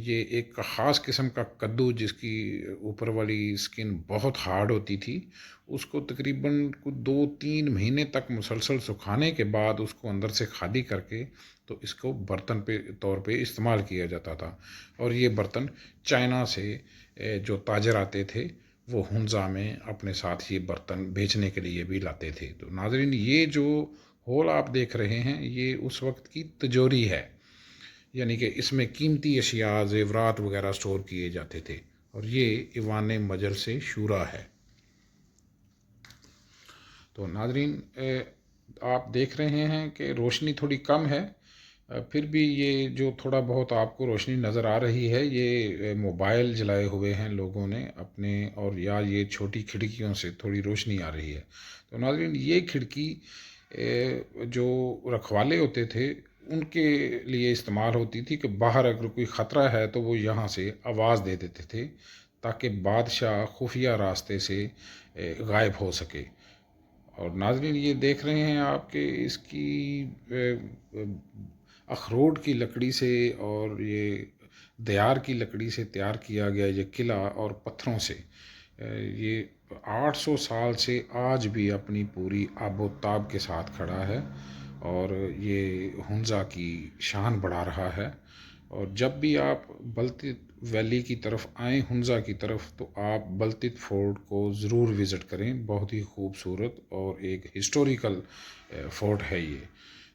یہ ایک خاص قسم کا کدو جس کی اوپر والی اسکن بہت ہارڈ ہوتی تھی، اس کو تقریباً 2-3 مہینے تک مسلسل سکھانے کے بعد اس کو اندر سے خالی کر کے تو اس کو برتن پہ طور پہ استعمال کیا جاتا تھا۔ اور یہ برتن چائنا سے جو تاجر آتے تھے وہ ہنزا میں اپنے ساتھ یہ برتن بیچنے کے لیے بھی لاتے تھے۔ تو ناظرین، یہ جو ہول آپ دیکھ رہے ہیں یہ اس وقت کی تجوری ہے، یعنی کہ اس میں قیمتی اشیاء زیورات وغیرہ سٹور کیے جاتے تھے، اور یہ ایوان مجلس شورا ہے۔ تو ناظرین، آپ دیکھ رہے ہیں کہ روشنی تھوڑی کم ہے، پھر بھی یہ جو تھوڑا بہت آپ کو روشنی نظر آ رہی ہے یہ موبائل جلائے ہوئے ہیں لوگوں نے اپنے، اور یا یہ چھوٹی کھڑکیوں سے تھوڑی روشنی آ رہی ہے۔ تو ناظرین، یہ کھڑکی جو رکھوالے ہوتے تھے ان کے لیے استعمال ہوتی تھی کہ باہر اگر کوئی خطرہ ہے تو وہ یہاں سے آواز دے دیتے تھے تاکہ بادشاہ خفیہ راستے سے غائب ہو سکے۔ اور ناظرین، یہ دیکھ رہے ہیں آپ کہ اس کی اخروٹ کی لکڑی سے اور یہ دیار کی لکڑی سے تیار کیا گیا یہ قلعہ اور پتھروں سے یہ 800 سال سے آج بھی اپنی پوری آب و تاب کے ساتھ کھڑا ہے، اور یہ ہنزا کی شان بڑھا رہا ہے۔ اور جب بھی آپ بلتت ویلی کی طرف آئیں، ہنزا کی طرف، تو آپ بلتت فورٹ کو ضرور وزٹ کریں، بہت ہی خوبصورت اور ایک ہسٹوریکل فورٹ ہے یہ۔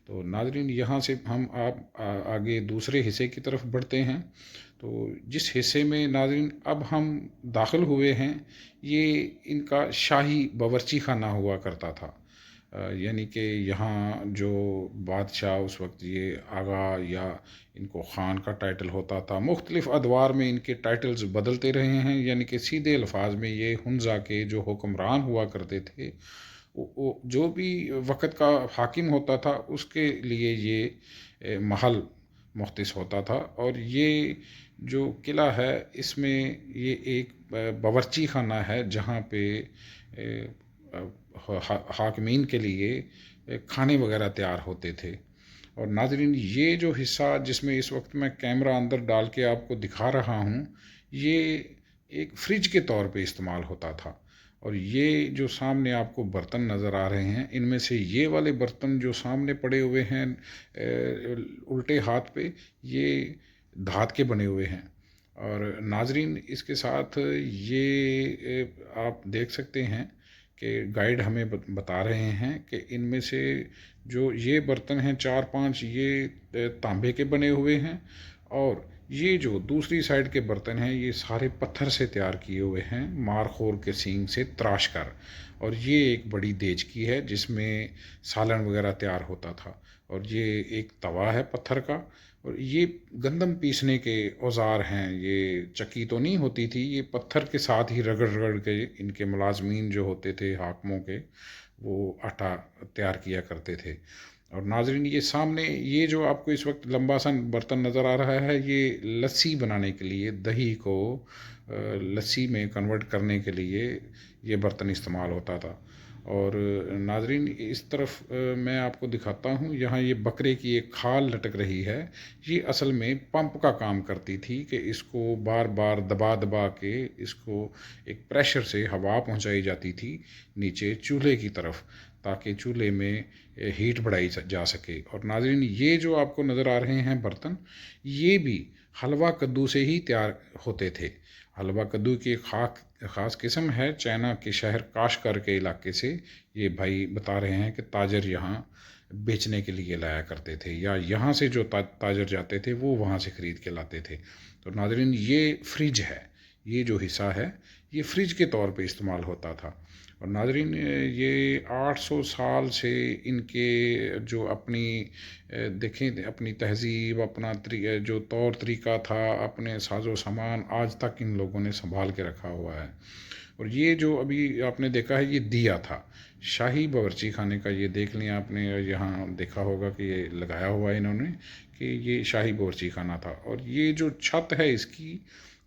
تو ناظرین، یہاں سے ہم آپ آگے دوسرے حصے کی طرف بڑھتے ہیں۔ تو جس حصے میں ناظرین اب ہم داخل ہوئے ہیں یہ ان کا شاہی باورچی خانہ ہوا کرتا تھا، یعنی کہ یہاں جو بادشاہ اس وقت یہ آغا یا ان کو خان کا ٹائٹل ہوتا تھا، مختلف ادوار میں ان کے ٹائٹلز بدلتے رہے ہیں، یعنی کہ سیدھے الفاظ میں یہ ہنزا کے جو حکمران ہوا کرتے تھے جو بھی وقت کا حاکم ہوتا تھا اس کے لیے یہ محل مختص ہوتا تھا۔ اور یہ جو قلعہ ہے اس میں یہ ایک باورچی خانہ ہے جہاں پہ حاکمین کے لیے کھانے وغیرہ تیار ہوتے تھے۔ اور ناظرین، یہ جو حصہ جس میں اس وقت میں کیمرہ اندر ڈال کے آپ کو دکھا رہا ہوں یہ ایک فریج کے طور پہ استعمال ہوتا تھا۔ اور یہ جو سامنے آپ کو برتن نظر آ رہے ہیں ان میں سے یہ والے برتن جو سامنے پڑے ہوئے ہیں الٹے ہاتھ پہ، یہ دھات کے بنے ہوئے ہیں۔ اور ناظرین، اس کے ساتھ یہ آپ دیکھ سکتے ہیں کہ گائیڈ ہمیں بتا رہے ہیں کہ ان میں سے جو یہ برتن ہیں 4-5 یہ تانبے کے بنے ہوئے ہیں، اور یہ جو دوسری سائڈ کے برتن ہیں یہ سارے پتھر سے تیار کیے ہوئے ہیں، مارخور کے سینگ سے تراش کر۔ اور یہ ایک بڑی دیچکی ہے جس میں سالن وغیرہ تیار ہوتا تھا، اور یہ ایک توا ہے پتھر کا، اور یہ گندم پیسنے کے اوزار ہیں، یہ چکی تو نہیں ہوتی تھی، یہ پتھر کے ساتھ ہی رگڑ رگڑ کے ان کے ملازمین جو ہوتے تھے حاکموں کے وہ آٹا تیار کیا کرتے تھے۔ اور ناظرین، یہ سامنے یہ جو آپ کو اس وقت لمبا سا برتن نظر آ رہا ہے یہ لسی بنانے کے لیے، دہی کو لسی میں کنورٹ کرنے کے لیے یہ برتن استعمال ہوتا تھا۔ اور ناظرین، اس طرف میں آپ کو دکھاتا ہوں، یہاں یہ بکرے کی ایک کھال لٹک رہی ہے، یہ اصل میں پمپ کا کام کرتی تھی کہ اس کو بار بار دبا دبا کے اس کو ایک پریشر سے ہوا پہنچائی جاتی تھی نیچے چولہے کی طرف تاکہ چولہے میں ہیٹ بڑھائی جا سکے۔ اور ناظرین، یہ جو آپ کو نظر آ رہے ہیں برتن یہ بھی حلوہ کدو سے ہی تیار ہوتے تھے۔ حلوہ کدو کی ایک خاص قسم ہے، چائنا کے شہر کاشغر کے علاقے سے یہ بھائی بتا رہے ہیں کہ تاجر یہاں بیچنے کے لیے لایا کرتے تھے، یا یہاں سے جو تاجر جاتے تھے وہ وہاں سے خرید کے لاتے تھے۔ تو ناظرین، یہ فریج ہے، یہ جو حصہ ہے یہ فریج کے طور پہ استعمال ہوتا تھا۔ اور ناظرین، یہ 800 سال سے ان کے جو اپنی دیکھیں اپنی تہذیب، اپنا جو طور طریقہ تھا، اپنے ساز و سامان آج تک ان لوگوں نے سنبھال کے رکھا ہوا ہے۔ اور یہ جو ابھی آپ نے دیکھا ہے یہ دیا تھا شاہی باورچی خانے کا، یہ دیکھ لیں آپ نے یہاں دیکھا ہوگا کہ یہ لگایا ہوا ہے انہوں نے کہ یہ شاہی باورچی خانہ تھا۔ اور یہ جو چھت ہے اس کی،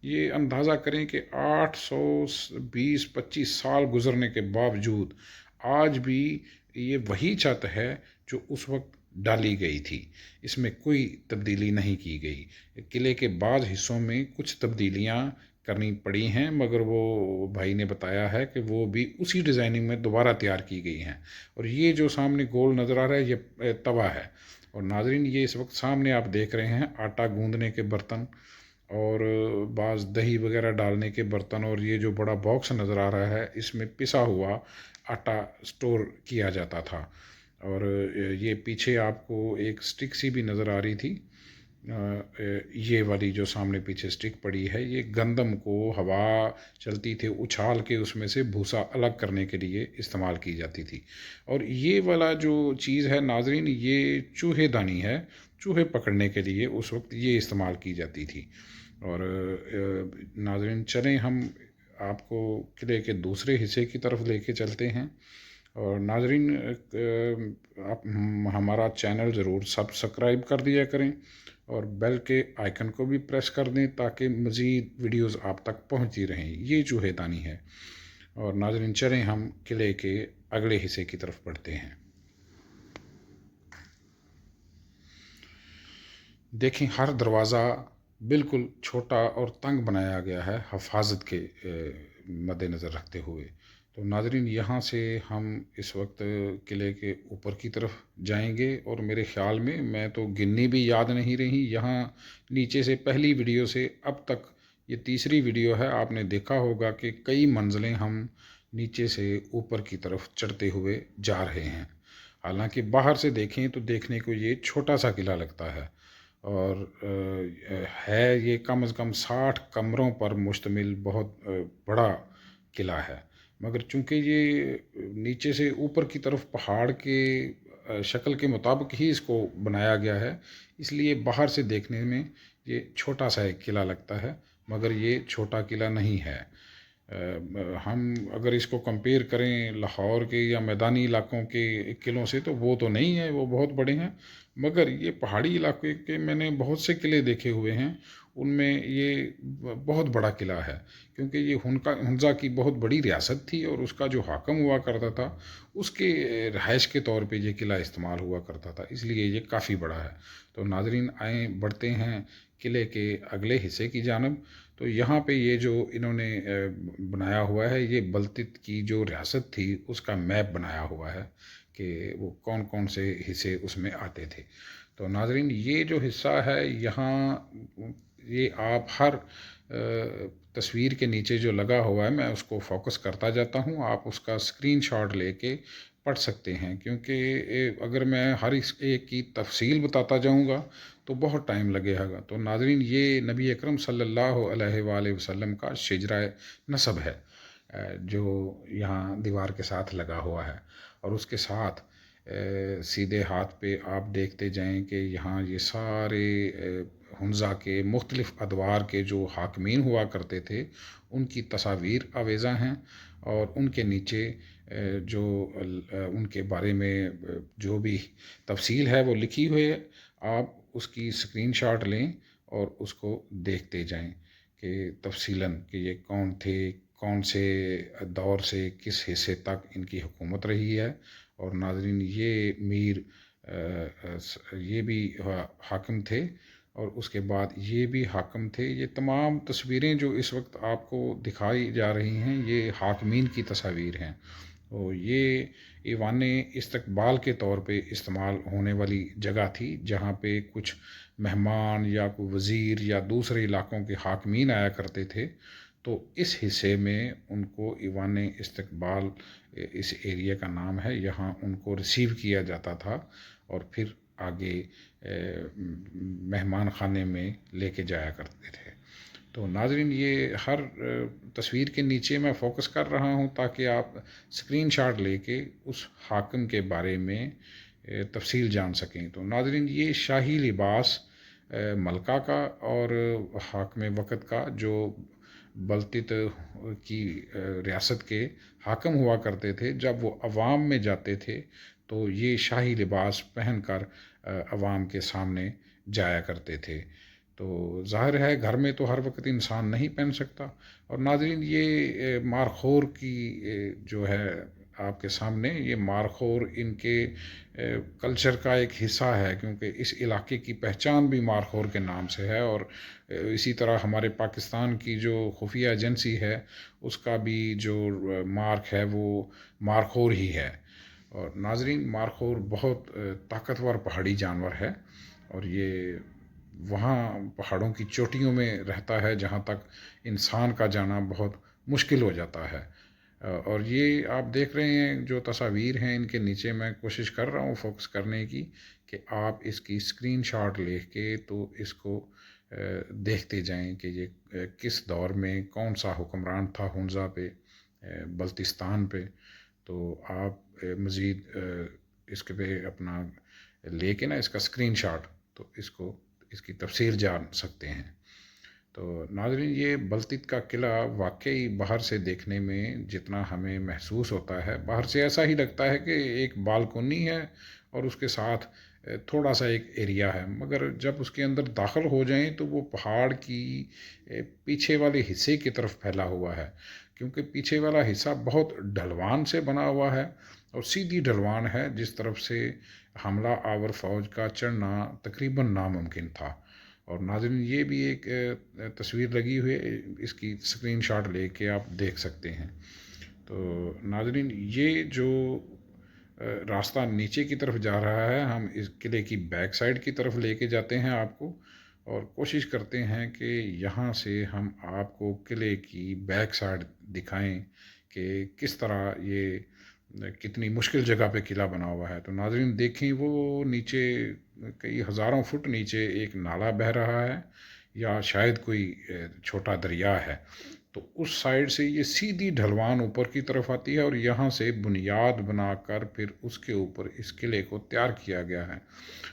یہ اندازہ کریں کہ 820-25 سال گزرنے کے باوجود آج بھی یہ وہی چھت ہے جو اس وقت ڈالی گئی تھی، اس میں کوئی تبدیلی نہیں کی گئی۔ قلعے کے بعض حصوں میں کچھ تبدیلیاں کرنی پڑی ہیں، مگر وہ بھائی نے بتایا ہے کہ وہ بھی اسی ڈیزائننگ میں دوبارہ تیار کی گئی ہیں۔ اور یہ جو سامنے گول نظر آ رہا ہے یہ توا ہے۔ اور ناظرین یہ اس وقت سامنے آپ دیکھ رہے ہیں آٹا گوندنے کے برتن اور بعض دہی وغیرہ ڈالنے کے برتن، اور یہ جو بڑا باکس نظر آ رہا ہے اس میں پسا ہوا آٹا سٹور کیا جاتا تھا۔ اور یہ پیچھے آپ کو ایک سٹک سی بھی نظر آ رہی تھی، یہ والی جو سامنے پیچھے سٹک پڑی ہے یہ گندم کو ہوا چلتی تھی اچھال کے اس میں سے بھوسا الگ کرنے کے لیے استعمال کی جاتی تھی۔ اور یہ والا جو چیز ہے ناظرین یہ چوہے دانی ہے، چوہے پکڑنے کے لیے اس وقت یہ استعمال کی جاتی تھی۔ اور ناظرین چلیں ہم آپ کو قلعے کے دوسرے حصے کی طرف لے کے چلتے ہیں۔ اور ناظرین آپ ہمارا چینل ضرور سبسکرائب کر دیا کریں اور بیل کے آئیکن کو بھی پریس کر دیں تاکہ مزید ویڈیوز آپ تک پہنچتی رہیں۔ یہ چوہے دانی ہے۔ اور ناظرین چلیں ہم قلعے کے اگلے حصے کی طرف بڑھتے ہیں۔ دیکھیں ہر دروازہ بالکل چھوٹا اور تنگ بنایا گیا ہے حفاظت کے مد نظر رکھتے ہوئے۔ تو ناظرین یہاں سے ہم اس وقت قلعے کے اوپر کی طرف جائیں گے، اور میرے خیال میں تو گننی بھی یاد نہیں رہی، یہاں نیچے سے پہلی ویڈیو سے اب تک یہ تیسری ویڈیو ہے، آپ نے دیکھا ہوگا کہ کئی منزلیں ہم نیچے سے اوپر کی طرف چڑھتے ہوئے جا رہے ہیں۔ حالانکہ باہر سے دیکھیں تو دیکھنے کو یہ چھوٹا سا قلعہ لگتا ہے، اور ہے یہ کم از کم 60 کمروں پر مشتمل بہت بڑا قلعہ ہے۔ مگر چونکہ یہ نیچے سے اوپر کی طرف پہاڑ کے شکل کے مطابق ہی اس کو بنایا گیا ہے، اس لیے باہر سے دیکھنے میں یہ چھوٹا سا ایک قلعہ لگتا ہے، مگر یہ چھوٹا قلعہ نہیں ہے۔ ہم اگر اس کو کمپیئر کریں لاہور کے یا میدانی علاقوں کے قلعوں سے تو وہ تو نہیں ہے، وہ بہت بڑے ہیں، مگر یہ پہاڑی علاقے کے میں نے بہت سے قلعے دیکھے ہوئے ہیں، ان میں یہ بہت بڑا قلعہ ہے، کیونکہ یہ ہنزا کی بہت بڑی ریاست تھی اور اس کا جو حاکم ہوا کرتا تھا اس کے رہائش کے طور پہ یہ قلعہ استعمال ہوا کرتا تھا، اس لیے یہ کافی بڑا ہے۔ تو ناظرین آئیں بڑھتے ہیں قلعے کے اگلے حصے کی جانب۔ تو یہاں پہ یہ جو انہوں نے بنایا ہوا ہے یہ بلتت کی جو ریاست تھی اس کا میپ بنایا ہوا ہے کہ وہ کون کون سے حصے اس میں آتے تھے۔ تو ناظرین یہ جو حصہ ہے یہاں یہ آپ ہر تصویر کے نیچے جو لگا ہوا ہے میں اس کو فوکس کرتا جاتا ہوں، آپ اس کا اسکرین شاٹ لے کے پڑھ سکتے ہیں، کیونکہ اگر میں ہر ایک کی تفصیل بتاتا جاؤں گا تو بہت ٹائم لگے گا۔ تو ناظرین یہ نبی اکرم صلی اللہ علیہ وآلہ وسلم کا شجرہ نسب ہے جو یہاں دیوار کے ساتھ لگا ہوا ہے، اور اس کے ساتھ سیدھے ہاتھ پہ آپ دیکھتے جائیں کہ یہاں یہ سارے ہنزا کے مختلف ادوار کے جو حاکمین ہوا کرتے تھے ان کی تصاویر آویزاں ہیں، اور ان کے نیچے جو ان کے بارے میں جو بھی تفصیل ہے وہ لکھی ہوئی ہے، آپ اس کی اسکرین شاٹ لیں اور اس کو دیکھتے جائیں کہ تفصیلاً کہ یہ کون تھے، کون سے دور سے کس حصے تک ان کی حکومت رہی ہے۔ اور ناظرین یہ میر یہ بھی حاکم تھے، اور اس کے بعد یہ بھی حاکم تھے۔ یہ تمام تصویریں جو اس وقت آپ کو دکھائی جا رہی ہیں یہ حاکمین کی تصاویر ہیں، اور یہ ایوان استقبال کے طور پہ استعمال ہونے والی جگہ تھی جہاں پہ کچھ مہمان یا کوئی وزیر یا دوسرے علاقوں کے حاکمین آیا کرتے تھے، تو اس حصے میں ان کو ایوان استقبال اس ایریا کا نام ہے، یہاں ان کو ریسیو کیا جاتا تھا اور پھر آگے مہمان خانے میں لے کے جایا کرتے تھے۔ تو ناظرین یہ ہر تصویر کے نیچے میں فوکس کر رہا ہوں تاکہ آپ اسکرین شاٹ لے کے اس حاکم کے بارے میں تفصیل جان سکیں۔ تو ناظرین یہ شاہی لباس ملکہ کا اور حاکم وقت کا جو بلتت کی ریاست کے حاکم ہوا کرتے تھے، جب وہ عوام میں جاتے تھے تو یہ شاہی لباس پہن کر عوام کے سامنے جایا کرتے تھے۔ تو ظاہر ہے گھر میں تو ہر وقت انسان نہیں پہن سکتا، اور ناظرین یہ مارخور کی جو ہے آپ کے سامنے یہ مارخور ان کے کلچر کا ایک حصہ ہے، کیونکہ اس علاقے کی پہچان بھی مارخور کے نام سے ہے، اور اسی طرح ہمارے پاکستان کی جو خفیہ ایجنسی ہے اس کا بھی جو مارک ہے وہ مارخور ہی ہے۔ اور ناظرین، مارخور بہت طاقتور پہاڑی جانور ہے، اور یہ وہاں پہاڑوں کی چوٹیوں میں رہتا ہے جہاں تک انسان کا جانا بہت مشکل ہو جاتا ہے۔ اور یہ آپ دیکھ رہے ہیں جو تصاویر ہیں ان کے نیچے، میں کوشش کر رہا ہوں فوکس کرنے کی کہ آپ اس کی اسکرین شاٹ لے کے تو اس کو دیکھتے جائیں کہ یہ کس دور میں کون سا حکمران تھا ہنزا پہ، بلتستان پہ۔ تو آپ مزید اس کے پہ اپنا لے کے نا اس کا اسکرین شاٹ، تو اس کی تفصیل جان سکتے ہیں۔ تو ناظرین، یہ بلتت کا قلعہ واقعی باہر سے دیکھنے میں جتنا ہمیں محسوس ہوتا ہے، باہر سے ایسا ہی لگتا ہے کہ ایک بالکونی ہے اور اس کے ساتھ تھوڑا سا ایک ایریا ہے، مگر جب اس کے اندر داخل ہو جائیں تو وہ پہاڑ کی پیچھے والے حصے کی طرف پھیلا ہوا ہے، کیونکہ پیچھے والا حصہ بہت ڈھلوان سے بنا ہوا ہے اور سیدھی ڈھلوان ہے جس طرف سے حملہ آور فوج کا چڑھنا تقریباً ناممکن تھا۔ اور ناظرین، یہ بھی ایک تصویر لگی ہوئی ہے، اس کی اسکرین شاٹ لے کے آپ دیکھ سکتے ہیں۔ تو ناظرین، یہ جو راستہ نیچے کی طرف جا رہا ہے، ہم اس قلعے کی بیک سائڈ کی طرف لے کے جاتے ہیں آپ کو، اور کوشش کرتے ہیں کہ یہاں سے ہم آپ کو قلعے کی بیک سائڈ دکھائیں کہ کس طرح یہ کتنی مشکل جگہ پہ قلعہ بنا ہوا ہے۔ تو ناظرین دیکھیں، وہ نیچے کئی ہزاروں فٹ نیچے ایک نالا بہہ رہا ہے، یا شاید کوئی چھوٹا دریا ہے۔ تو اس سائڈ سے یہ سیدھی ڈھلوان اوپر کی طرف آتی ہے، اور یہاں سے بنیاد بنا کر پھر اس کے اوپر اس قلعے کو تیار کیا گیا ہے۔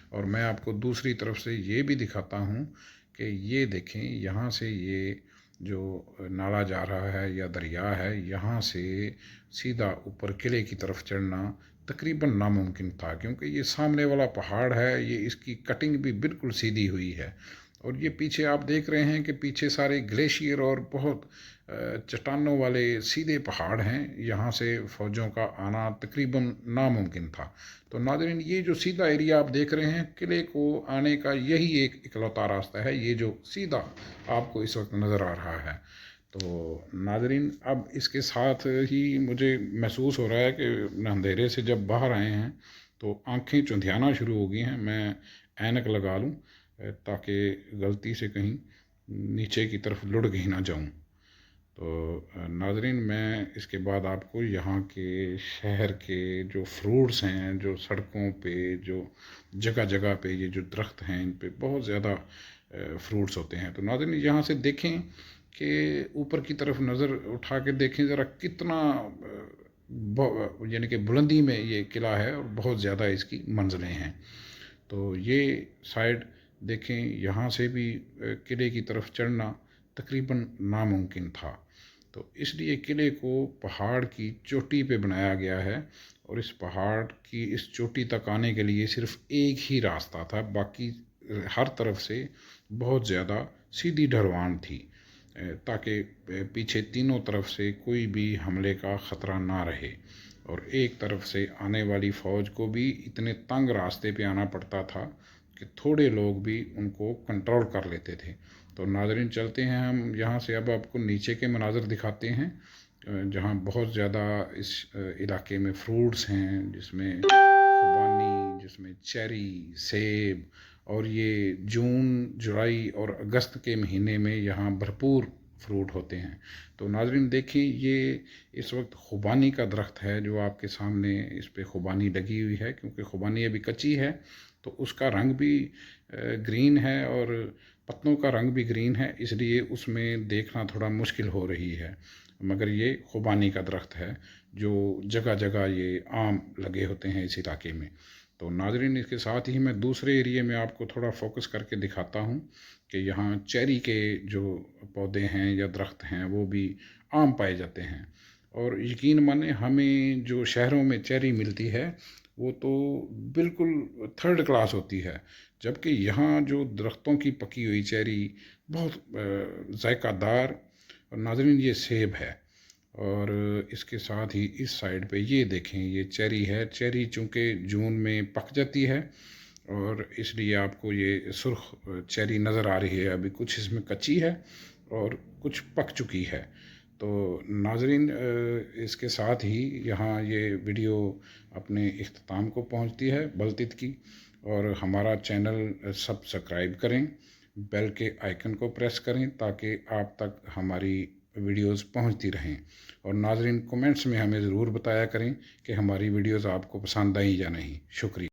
اور میں آپ کو دوسری طرف سے یہ بھی دکھاتا ہوں کہ یہ دیکھیں، یہاں سے یہ جو نالا جا رہا ہے یا دریا ہے، یہاں سے سیدھا اوپر قلعے کی طرف چڑھنا تقریباً ناممکن تھا، کیونکہ یہ سامنے والا پہاڑ ہے، یہ اس کی کٹنگ بھی بالکل سیدھی ہوئی ہے، اور یہ پیچھے آپ دیکھ رہے ہیں کہ پیچھے سارے گلیشیئر اور بہت چٹانوں والے سیدھے پہاڑ ہیں، یہاں سے فوجوں کا آنا تقریباً ناممکن تھا۔ تو ناظرین، یہ جو سیدھا ایریا آپ دیکھ رہے ہیں، قلعے کو آنے کا یہی ایک اکلوتا راستہ ہے، یہ جو سیدھا آپ کو اس وقت نظر آ رہا ہے۔ تو ناظرین، اب اس کے ساتھ ہی مجھے محسوس ہو رہا ہے کہ اندھیرے سے جب باہر آئے ہیں تو آنکھیں چندھیانا شروع ہو گئی ہیں، میں اینک لگا لوں تاکہ غلطی سے کہیں نیچے کی طرف لڑ گئی نہ جاؤں۔ تو ناظرین، میں اس کے بعد آپ کو یہاں کے شہر کے جو فروٹس ہیں، جو سڑکوں پہ جو جگہ جگہ پہ یہ جو درخت ہیں، ان پہ بہت زیادہ فروٹس ہوتے ہیں۔ تو ناظرین، یہاں سے دیکھیں کہ اوپر کی طرف نظر اٹھا کے دیکھیں ذرا کتنا یعنی کہ بلندی میں یہ قلعہ ہے، اور بہت زیادہ اس کی منزلیں ہیں۔ تو یہ سائڈ دیکھیں، یہاں سے بھی قلعے کی طرف چڑھنا تقریباً ناممکن تھا۔ تو اس لیے قلعے کو پہاڑ کی چوٹی پہ بنایا گیا ہے، اور اس پہاڑ کی اس چوٹی تک آنے کے لیے صرف ایک ہی راستہ تھا، باقی ہر طرف سے بہت زیادہ سیدھی ڈھلوان تھی، تاکہ پیچھے تینوں طرف سے کوئی بھی حملے کا خطرہ نہ رہے، اور ایک طرف سے آنے والی فوج کو بھی اتنے تنگ راستے پہ آنا پڑتا تھا کہ تھوڑے لوگ بھی ان کو کنٹرول کر لیتے تھے۔ تو ناظرین، چلتے ہیں ہم یہاں سے، اب آپ کو نیچے کے مناظر دکھاتے ہیں جہاں بہت زیادہ اس علاقے میں فروٹس ہیں، جس میں خوبانی، جس میں چیری، سیب، اور یہ جون، جولائی اور اگست کے مہینے میں یہاں بھرپور فروٹ ہوتے ہیں۔ تو ناظرین دیکھیں، یہ اس وقت خوبانی کا درخت ہے جو آپ کے سامنے، اس پہ خوبانی لگی ہوئی ہے، کیونکہ خوبانی ابھی کچی ہے تو اس کا رنگ بھی گرین ہے اور پتوں کا رنگ بھی گرین ہے، اس لیے اس میں دیکھنا تھوڑا مشکل ہو رہی ہے، مگر یہ خوبانی کا درخت ہے جو جگہ جگہ یہ عام لگے ہوتے ہیں اس علاقے میں۔ تو ناظرین، اس کے ساتھ ہی میں دوسرے ایریے میں آپ کو تھوڑا فوکس کر کے دکھاتا ہوں کہ یہاں چیری کے جو پودے ہیں یا درخت ہیں وہ بھی عام پائے جاتے ہیں، اور یقین مانیں ہمیں جو شہروں میں چیری ملتی ہے وہ تو بالکل تھرڈ کلاس ہوتی ہے، جبکہ یہاں جو درختوں کی پکی ہوئی چیری بہت ذائقہ دار، اور ناظرین یہ سیب ہے، اور اس کے ساتھ ہی اس سائڈ پہ یہ دیکھیں، یہ چیری ہے. چیری چونکہ جون میں پک جاتی ہے اور اس لیے آپ کو یہ سرخ چیری نظر آ رہی ہے. ابھی کچھ اس میں کچی ہے اور کچھ پک چکی ہے. تو ناظرین، اس کے ساتھ ہی یہاں یہ ویڈیو اپنے اختتام کو پہنچتی ہے بلتت کی. اور ہمارا چینل سبسکرائب کریں، بیل کے آئیکن کو پریس کریں تاکہ آپ تک ہماری ویڈیوز پہنچتی رہیں. اور ناظرین، کومنٹس میں ہمیں ضرور بتایا کریں کہ ہماری ویڈیوز آپ کو پسند آئیں یا نہیں. شکریہ.